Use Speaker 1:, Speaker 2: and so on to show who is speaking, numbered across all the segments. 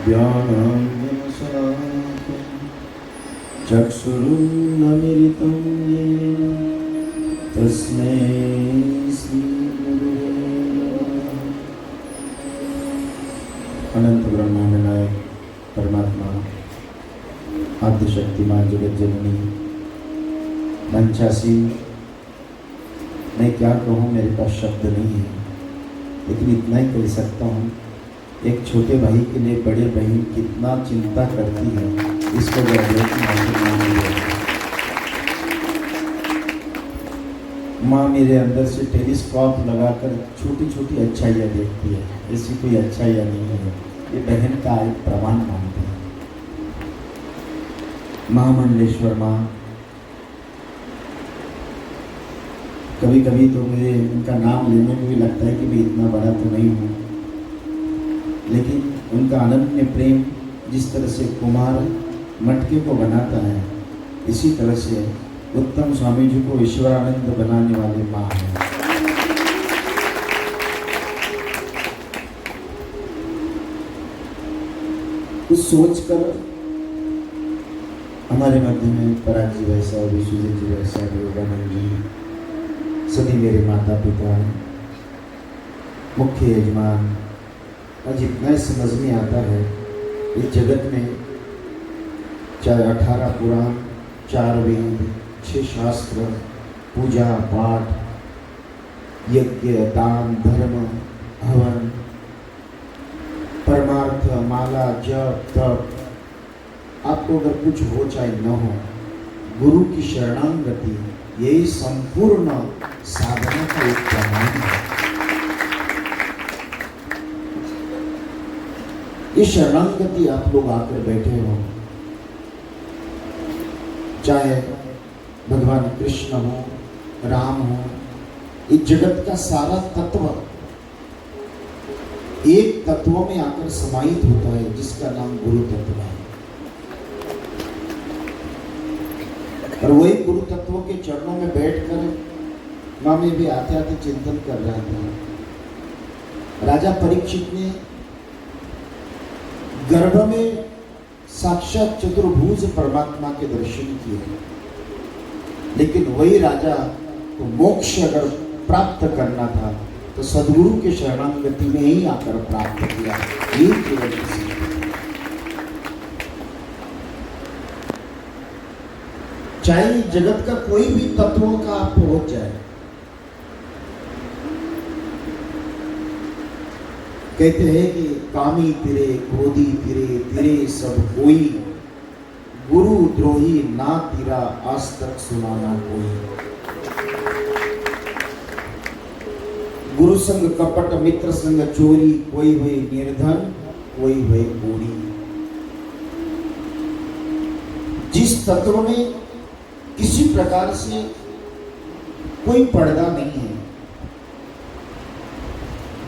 Speaker 1: ज्ञानाञ्जनशलाकं चक्षुरुन्मीलितं येन तस्मै श्रीगुरुवे नमः। अनंत ब्रह्मांड नायक परमात्मा आद्यशक्ति माँ जगत जननी पंचासी, मैं क्या कहूँ, मेरे पास शब्द नहीं है, लेकिन इतना ही कह सकता हूँ, एक छोटे भाई के लिए बड़े बहन कितना चिंता करती है, इसको माँ मेरे अंदर से टेलीस्कोप लगाकर छोटी छोटी अच्छाइयाँ देखती है, ऐसी कोई अच्छाइयाँ नहीं है, ये बहन का एक प्रमाण मानते हैं। महामंडलेश्वर माँ, कभी कभी तो मुझे उनका नाम लेने में भी लगता है कि मैं इतना बड़ा तो नहीं हूँ, लेकिन उनका अनन्य प्रेम जिस तरह से कुमार मटके को बनाता है, इसी तरह से उत्तम स्वामी जी को ईश्वरानंद बनाने वाले माँ हैं। कुछ सोचकर हमारे मध्य में पराग जी वैसा, विश्वजीत जी वैसा, योगानंद जी, सभी मेरे माता पिता हैं, मुख्य यजमान, आज इतना समझ में आता है इस जगत में चाहे 18 पुराण, 4 वेद, 6 शास्त्र, पूजा पाठ, यज्ञ, दान, धर्म, हवन, परमार्थ, माला, जप, तप, आपको अगर कुछ हो चाहे न हो, गुरु की शरणागति यही संपूर्ण साधना का एक प्रमाण है। ये शरणागति आप लोग आकर बैठे हो, चाहे भगवान कृष्ण हो, राम हो, इस जगत का सारा तत्व एक तत्व में आकर समाहित होता है, जिसका नाम गुरु तत्व है। और वही गुरु तत्व के चरणों में बैठकर माँ में भी आते आते चिंतन कर रहा था। राजा परीक्षित ने गर्भ में साक्षात चतुर्भुज परमात्मा के दर्शन किए, लेकिन वही राजा को मोक्ष अगर प्राप्त करना था तो सद्गुरु के शरणागति में ही आकर प्राप्त किया। ये केवल चाहे जगत का कोई भी तत्वों का आप पहुंच जाए, कहते हैं कि कामी तिरे, क्रोधी तिरे, तिरे सब कोई, गुरु द्रोही ना तिरा, आज तक सुना ना कोई। गुरु संग कपट, मित्र संग चोरी, कोई हुए निर्धन, कोई हुए कोड़ी। जिस तत्व में किसी प्रकार से कोई पर्दा नहीं है,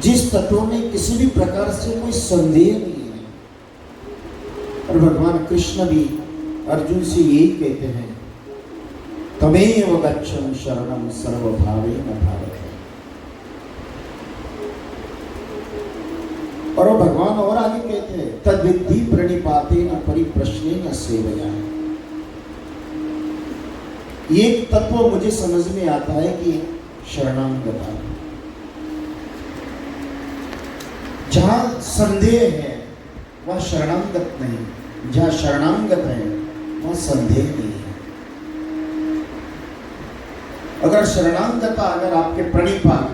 Speaker 1: जिस तत्व में किसी भी प्रकार से कोई संदेह नहीं है, और भगवान कृष्ण भी अर्जुन से यही कहते हैं, तमेव गच्छन् शरणं सर्वभावेन भारत। और वो भगवान और आगे कहते हैं, तद्विद्धि प्रणिपातेन परिप्रश्नेन सेवया। एक तत्व मुझे समझ में आता है कि शरणागत, जहां संदेह है वह शरणागत नहीं, जहां शरणागत है वह संदेह नहीं है। अगर शरणागता, अगर आपके प्रणिपात,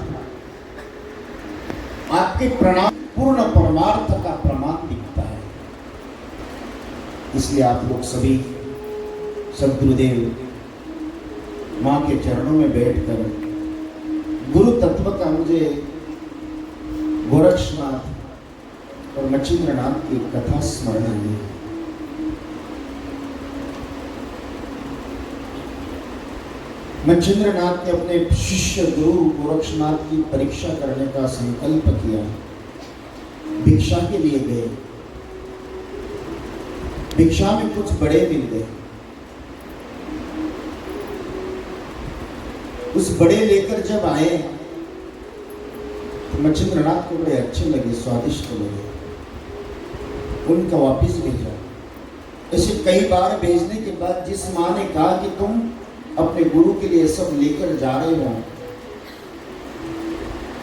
Speaker 1: आपके प्रणाम पूर्ण परमार्थ का प्रमाण दिखता है। इसलिए आप लोग सभी सद्गुरुदेव माँ के चरणों में बैठकर गुरु तत्व का मुझे गोरक्षनाथ और मच्छिंद्रनाथ की कथा स्मरण हुई। मच्छिंद्रनाथ ने अपने शिष्य गुरु गोरक्षनाथ की परीक्षा करने का संकल्प किया, भिक्षा के लिए गए। भिक्षा में कुछ बड़े मिल गए, उस बड़े लेकर जब आए तो मच्छिंद्रनाथ को बड़े अच्छे लगे, स्वादिष्ट लगे। उनका वापस भेजा। ऐसे कई बार भेजने के बाद जिस माँ ने कहा कि तुम अपने गुरु के लिए सब लेकर जा रहे हो,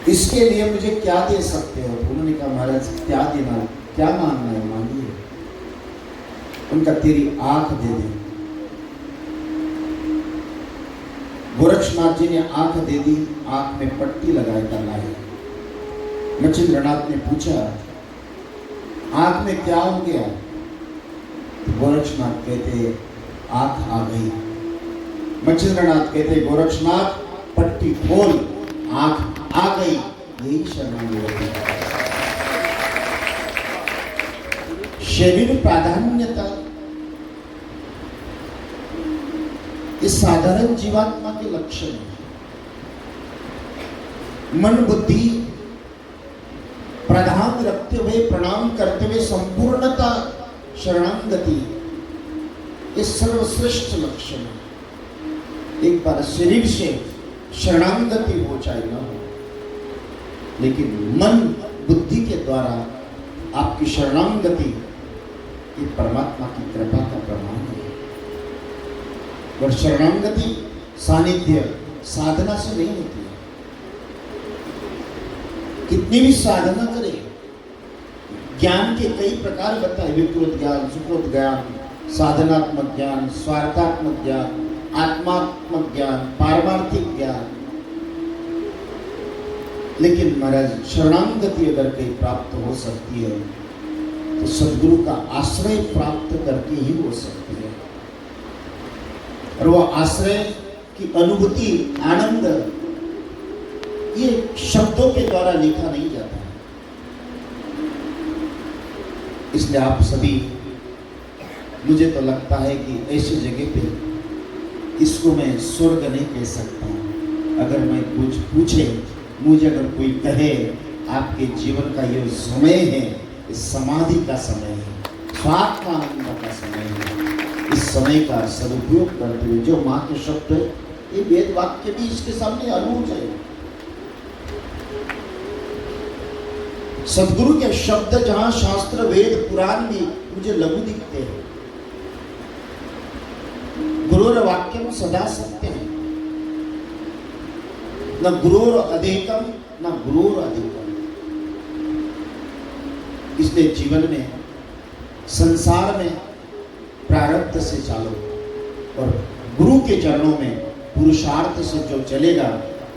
Speaker 1: इसके लिए मुझे क्या दे सकते हो? तो उन्होंने कहा महाराज क्या देना, क्या मांगना है मांगिए। उनका तेरी आंख दे दे। गोरक्षनाथ जी ने आंख दे दी, आंख में पट्टी लगाए लाए। मच्छिंद्रनाथ ने पूछा आंख में क्या हो गया? गोरक्षनाथ कहते आंख आ गई। मच्छिंद्रनाथ कहते गोरक्षनाथ पट्टी खोल, आंख आ गई। यही शरणागति है। शरीर प्राधान्यता इस साधारण जीवात्मा के लक्षण है। मन बुद्धि प्रधान रखते हुए, प्रणाम करते हुए संपूर्णता शरणागति, ये सर्वश्रेष्ठ लक्षण है। एक बार शरीर से शरणागति हो चाहे न हो, लेकिन मन बुद्धि के द्वारा आपकी शरणागति ये परमात्मा की कृपा का प्रमाण है। और शरणागति सानिध्य साधना से नहीं होती है। कितनी भी साधना करे, ज्ञान के कई प्रकार बताए, विकृत ज्ञान, सुकृत ज्ञान, साधनात्मक ज्ञान, स्वार्थात्मक ज्ञान, आत्मात्मक ज्ञान, पारमार्थिक ज्ञान, लेकिन महाराज शरणागति अगर कहीं प्राप्त हो सकती है तो सदगुरु का आश्रय प्राप्त करके ही हो सकती है। और वो आश्रय की अनुभूति, आनंद, ये शब्दों के द्वारा लिखा नहीं जाता है। इसलिए आप सभी, मुझे तो लगता है कि ऐसी जगह पे इसको मैं स्वर्ग नहीं कह सकता। अगर मैं कुछ पूछे, मुझे अगर कोई कहे आपके जीवन का ये समय है, इस समाधि का समय है, स्वात्मानंद का समय है, इस समय का सदुपयोग करते हुए जो माँ के शब्द, ये वेद वाक्य भी इसके सामने अनूज है। सदगुरु के शब्द जहां शास्त्र वेद पुराण भी मुझे लघु दिखते हैं। गुरुर वाक्यम सदा सत्य है, न गुरुर अधिकम न गुरुर अधिकम। इसलिए जीवन में, संसार में प्रारब्ध से चालो और गुरु के चरणों में पुरुषार्थ से जो चलेगा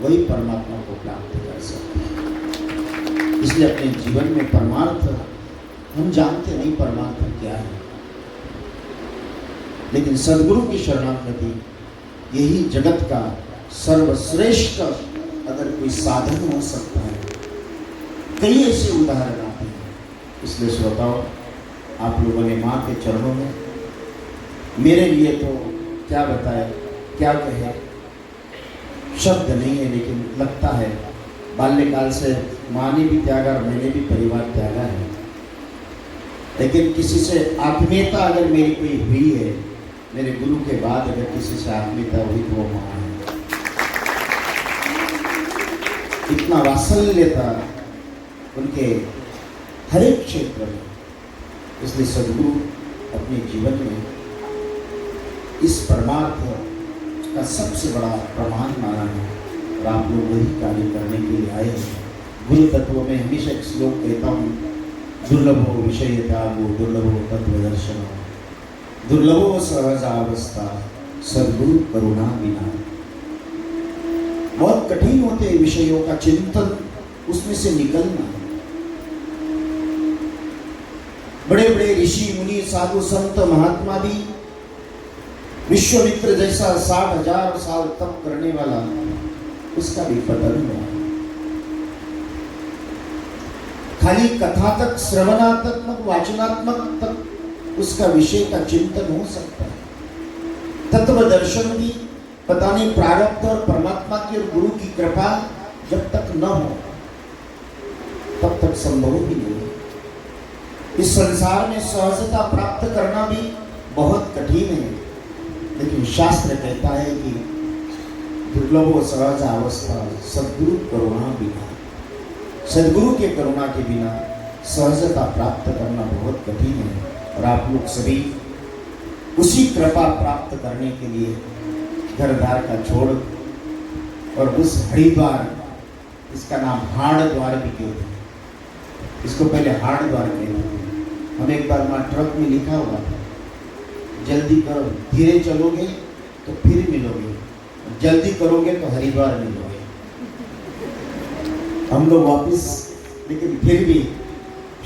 Speaker 1: वही परमात्मा को प्राप्त कर सकता है। इसलिए अपने जीवन में परमार्थ हम जानते नहीं परमार्थ क्या है, लेकिन सदगुरु की शरणागति यही जगत का सर्वश्रेष्ठ अगर कोई साधन हो सकता है। कई ऐसे उदाहरण आते हैं। इसलिए श्रोताओ, आप लोगों ने माँ के चरणों में, मेरे लिए तो क्या बताए, क्या कहे, शब्द नहीं है, लेकिन लगता है बाल्यकाल से माँ ने भी त्यागा और मैंने भी परिवार त्यागा है, लेकिन किसी से आत्मीयता अगर मेरी कोई हुई है, मेरे गुरु के बाद अगर किसी से आत्मीयता हुई तो वो माँ है। इतना वात्सल्यता उनके हर एक क्षेत्र में। इसलिए सदगुरु अपने जीवन में इस परमार्थ का सबसे बड़ा प्रमाण माना है और आप लोग वही कार्य करने के लिए आए हैं। गुरु तत्व में हमेशा एक श्लोक कहता हूँ, दुर्लभो विषयता वो दुर्लभो तत्व दर्शन, दुर्लभो सहजावस्था सदगुरु करुणा बिना। बहुत कठिन होते हैं विषयों का चिंतन, उसमें से निकलना। बड़े बड़े ऋषि मुनि साधु संत महात्मा भी, विश्वामित्र जैसा 60,000 साल तप करने वाला, उसका भी पतन हुआ। खाली कथा तक, श्रवणात्मक, वाचनात्मक तक उसका विषय का चिंतन हो सकता है। तत्व दर्शन भी पता नहीं प्रारब्ध और परमात्मा की और गुरु की कृपा जब तक न हो तब तक संभव भी नहीं। इस संसार में सहजता प्राप्त करना भी बहुत कठिन है, लेकिन शास्त्र कहता है कि दुर्लभो सहज अवस्था सदगुरु करुणा बिना। सदगुरु के करुणा के बिना सहजता प्राप्त करना बहुत कठिन है। और आप लोग सभी उसी कृपा प्राप्त करने के लिए घर-द्वार का छोड़ और उस हरिद्वार, इसका नाम हाड़द्वार भी कहते हैं, इसको पहले हाड़द्वार कहते थे। हम एक बार वहाँ ट्रक में लिखा हुआ था, जल्दी करो, धीरे चलोगे तो फिर मिलोगे, जल्दी करोगे तो हरिद्वार मिलोगे। हम लोग वापिस, लेकिन फिर भी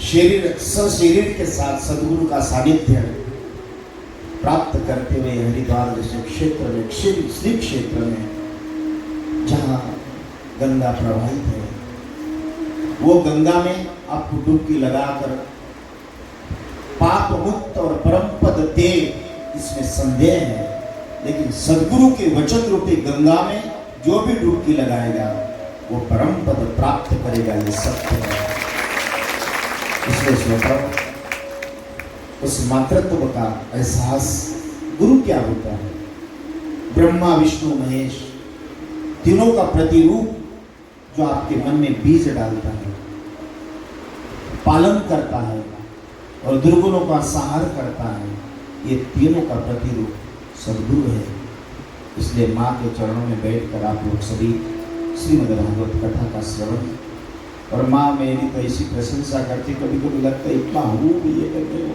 Speaker 1: शरीर के साथ सदगुरु का सानिध्य प्राप्त करते हुए हरिद्वार जैसे क्षेत्र में, श्री क्षेत्र में जहाँ गंगा प्रवाहित है, वो गंगा में आपको डुबकी लगाकर पाप मुक्त और परम पद दे, इसमें संदेह है। लेकिन सदगुरु के वचन रूपी गंगा में जो भी डुबकी लगाएगा वो परम पद प्राप्त करेगा, ये सत्य है। इसलिए श्रोताओ, उस मातृत्व का एहसास, गुरु क्या होता है? ब्रह्मा विष्णु महेश तीनों का प्रतिरूप जो आपके मन में बीज डालता है, पालन करता है और दुर्गुणों का संहार करता है, ये तीनों का प्रतिरूप सद्गुरु है। इसलिए माँ के चरणों में बैठकर आप लोग सभी श्रीमद् भागवत कथा का श्रवण, और माँ मेरी तो ऐसी प्रशंसा करती, कभी कभी लगता है इतना हूँ भी ये करते हो,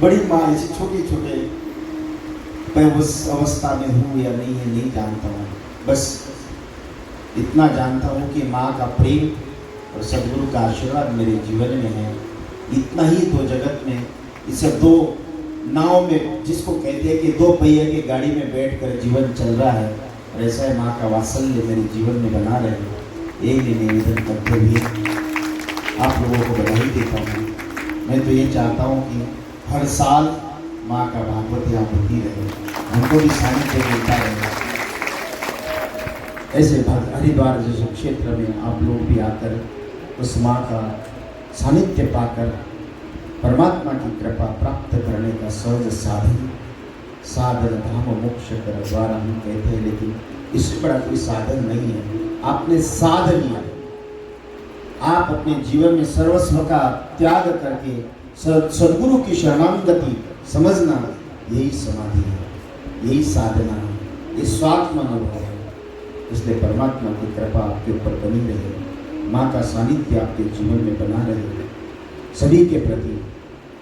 Speaker 1: बड़ी माँ ऐसे छोटे छोटे, मैं उस अवस्था में हूँ या नहीं है नहीं जानता हूँ, बस इतना जानता हूँ कि माँ का प्रेम और सद्गुरु का आशीर्वाद मेरे जीवन में है। इतना ही तो जगत में, इसे दो नाव में, जिसको कहते हैं कि दो पहिए की गाड़ी में बैठकर जीवन चल रहा है, और ऐसा है माँ का वात्सल्य मेरे जीवन में बना रहे। यही निवेदन करते हुए आप लोगों को बधाई देता हूँ। मैं तो ये चाहता हूँ कि हर साल माँ का भागवत यहाँ होती रहे, हमको भी सानिध्य मिलता रहे। ऐसे हरिद्वार जैसे क्षेत्र में आप लोग भी आकर उस माँ का सानिध्य पाकर परमात्मा की कृपा प्राप्त करने का सहज साधन धाम मोक्ष कर द्वार हम कहते हैं, लेकिन इससे बड़ा कोई साधन नहीं है। आपने साध लिया, आप अपने जीवन में सर्वस्व का त्याग करके सद्गुरु की शरणागति समझना, यही समाधि है, यही साधना है, ये स्वात्म अनुभव है। इसलिए परमात्मा की कृपा आपके ऊपर बनी रहे, माँ का सानिध्य आपके जीवन में बना रहे। सभी के प्रति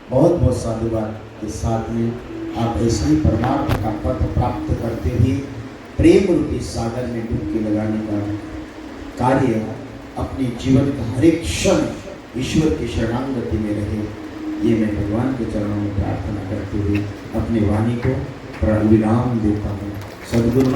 Speaker 1: बहुत बहुत साधुवाद के साथ में आप ऐसे ही परमार्थ का पथ प्राप्त करते हुए प्रेम रूपी सागर में डुबकी लगाने का कार्य अपने जीवन का हर एक क्षण ईश्वर की शरणागति में रहे, ये मैं भगवान के चरणों में प्रार्थना करते हुए अपनी वाणी को विराम देता हूँ। सद्गुरु